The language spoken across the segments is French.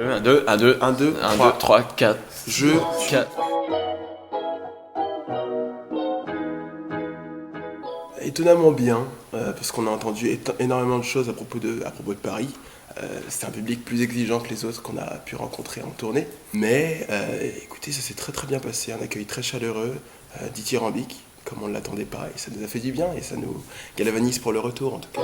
Un, deux, un, deux, 1, 2, 1, 2, 3. 3, 4, Je 4. étonnamment bien, parce qu'on a entendu énormément de choses à propos de Paris. C'est un public plus exigeant que les autres qu'on a pu rencontrer en tournée. Mais écoutez, ça s'est très très bien passé, un accueil très chaleureux, dithyrambique, comme on ne l'attendait pas, et ça nous a fait du bien, et ça nous galvanise pour le retour en tout cas.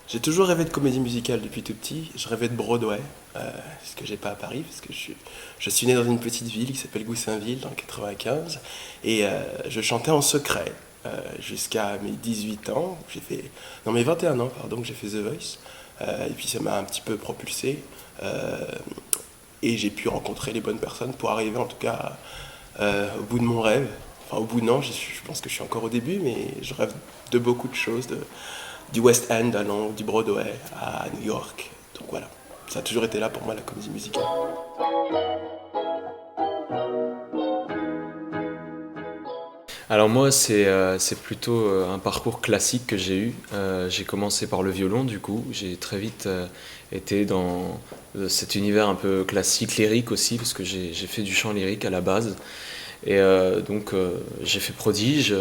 J'ai toujours rêvé de comédie musicale depuis tout petit. Je rêvais de Broadway, ce que j'ai pas à Paris, parce que je suis né dans une petite ville qui s'appelle Goussainville, dans le 95, et je chantais en secret jusqu'à mes 18 ans. Non, mes 21 ans, pardon, que j'ai fait The Voice. Et puis ça m'a un petit peu propulsé, et j'ai pu rencontrer les bonnes personnes pour arriver en tout cas au bout de mon rêve. Enfin, au bout, non, je pense que je suis encore au début, mais je rêve de beaucoup de choses, du West End à Londres, du Broadway à New York. Donc voilà, ça a toujours été là pour moi, la comédie musicale. Alors moi, c'est plutôt un parcours classique que j'ai eu. J'ai commencé par le violon, du coup. J'ai très vite été dans cet univers un peu classique, lyrique aussi, parce que j'ai fait du chant lyrique à la base. Et donc j'ai fait prodige,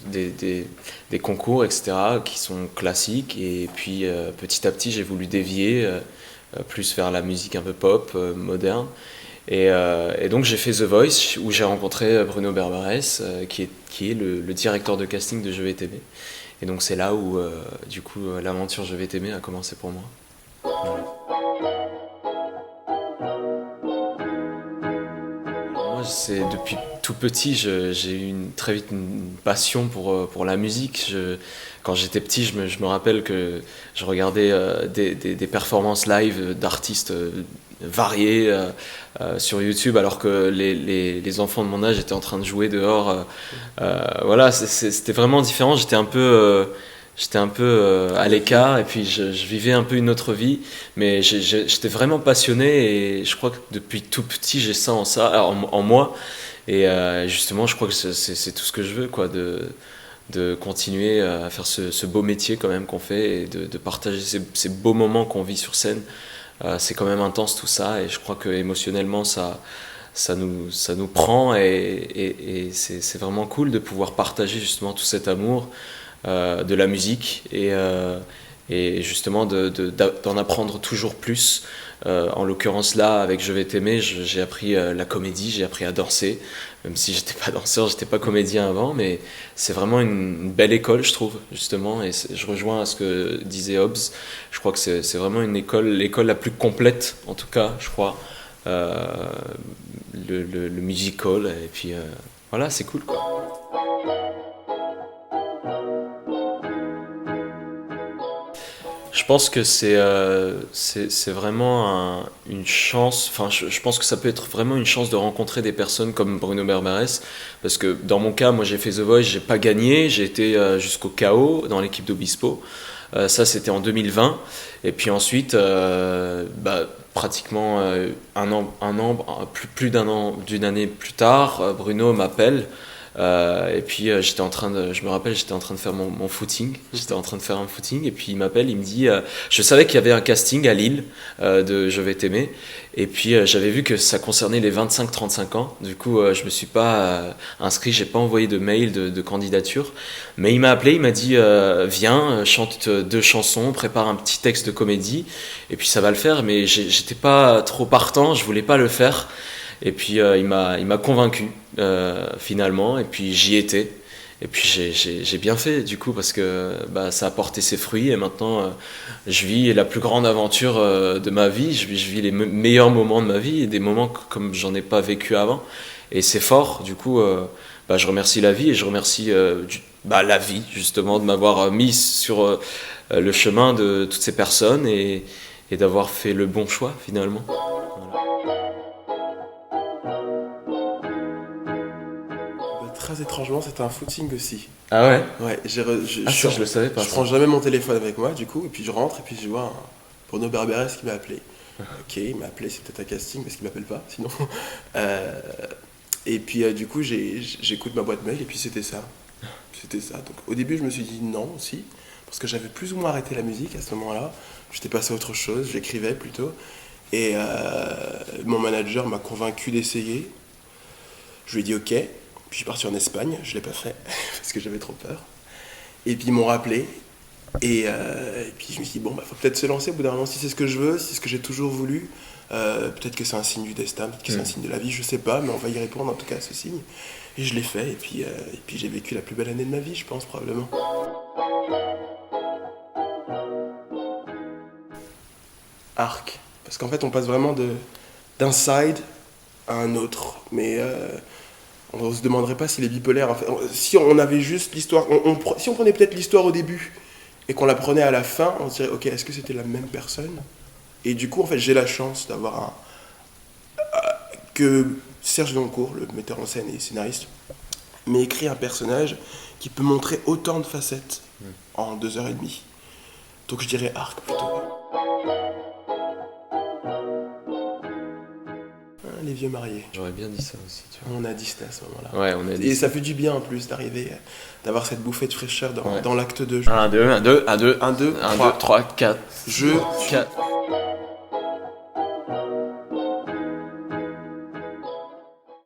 des concours, etc., qui sont classiques. Et puis petit à petit, j'ai voulu dévier plus vers la musique un peu pop, moderne. Et donc j'ai fait The Voice, où j'ai rencontré Bruno Berberès, qui est le directeur de casting de Je vais t'aimer. Et donc c'est là où du coup l'aventure Je vais t'aimer a commencé pour moi. Voilà. Moi, c'est depuis tout petit, j'ai eu très vite une passion pour la musique. Quand j'étais petit, je me rappelle que je regardais des performances live d'artistes variés sur YouTube, alors que les enfants de mon âge étaient en train de jouer dehors. Voilà, c'était vraiment différent. J'étais un peu à l'écart, et puis je vivais un peu une autre vie, mais j'étais vraiment passionné, et je crois que depuis tout petit j'ai ça en moi, et justement je crois que c'est tout ce que je veux, quoi, de continuer à faire ce beau métier quand même qu'on fait, et de partager ces beaux moments qu'on vit sur scène. C'est quand même intense tout ça, et je crois que émotionnellement ça nous prend, et c'est vraiment cool de pouvoir partager justement tout cet amour de la musique, et justement d'en apprendre toujours plus. En l'occurrence là, avec Je vais t'aimer, j'ai appris la comédie, j'ai appris à danser, même si j'étais pas danseur, j'étais pas comédien avant, mais c'est vraiment une belle école, je trouve, justement, et je rejoins à ce que disait Hobbes. Je crois que c'est vraiment l'école la plus complète, en tout cas, je crois, euh, le musical, et puis voilà, c'est cool, quoi. Je pense que c'est vraiment une chance. Enfin, je pense que ça peut être vraiment une chance de rencontrer des personnes comme Bruno Berberès, parce que dans mon cas, moi j'ai fait The Voice, j'ai pas gagné, j'ai été jusqu'au KO dans l'équipe d'Obispo. Ça, c'était en 2020. Et puis ensuite, pratiquement plus d'un an, d'une année plus tard, Bruno m'appelle. Et puis je me rappelle, j'étais en train de faire mon footing, j'étais en train de faire un footing, et puis il m'appelle, il me dit, je savais qu'il y avait un casting à Lille de Je vais t'aimer, et puis j'avais vu que ça concernait les 25-35 ans, du coup je me suis pas inscrit, j'ai pas envoyé de mail de candidature, mais il m'a appelé, il m'a dit, viens, chante 2 chansons, prépare un petit texte de comédie, et puis ça va le faire, mais j'étais pas trop partant, je voulais pas le faire. Et puis il m'a convaincu finalement, et puis j'y étais. Et puis j'ai bien fait du coup, parce que ça a porté ses fruits, et maintenant je vis la plus grande aventure de ma vie, je vis les meilleurs moments de ma vie, et des moments comme j'en ai pas vécu avant. Et c'est fort, du coup je remercie la vie, et je remercie la vie justement de m'avoir mis sur le chemin de toutes ces personnes, et d'avoir fait le bon choix finalement. Très étrangement, c'était un footing aussi. Ah ouais? Ouais, Ah ça, je le savais pas, je ça. prends jamais mon téléphone avec moi, du coup, et puis je rentre, et puis je vois un Bruno Berberès qui m'a appelé. Ok, il m'a appelé, c'est peut-être un casting, parce qu'il m'appelle pas, sinon. Et puis du coup, j'écoute ma boîte mail, et puis c'était ça. C'était ça. Donc au début, je me suis dit non aussi, parce que j'avais plus ou moins arrêté la musique à ce moment-là. J'étais passé à autre chose, j'écrivais plutôt. Et mon manager m'a convaincu d'essayer. Je lui ai dit ok. Puis je suis parti en Espagne, je ne l'ai pas fait parce que j'avais trop peur. Et puis ils m'ont rappelé. Et puis je me suis dit, bon, faut peut-être se lancer au bout d'un moment si c'est ce que je veux, si c'est ce que j'ai toujours voulu. Peut-être que c'est un signe du destin, peut-être que c'est un signe de la vie, je sais pas, mais on va y répondre en tout cas à ce signe. Et je l'ai fait, et puis j'ai vécu la plus belle année de ma vie, je pense, probablement. Arc. Parce qu'en fait, on passe vraiment d'un side à un autre. Mais on ne se demanderait pas s'il est bipolaire. En fait, si on avait juste l'histoire, si on prenait peut-être l'histoire au début et qu'on la prenait à la fin, on se dirait, ok, est-ce que c'était la même personne? Et du coup, en fait, j'ai la chance d'avoir que Serge Doncourt, le metteur en scène et scénariste, m'ait écrit un personnage qui peut montrer autant de facettes en 2h30. Donc je dirais Arc plutôt. Les vieux mariés. J'aurais bien dit ça aussi, tu vois. On a dit ça à ce moment-là. Ouais, on a dit Et ça. ça fait du bien en plus d'arriver, d'avoir cette bouffée de fraîcheur dans l'acte 2. 1, 2, 1, 2, 1, 2, 1, 2, 1, 2, 3, 4. Je 4.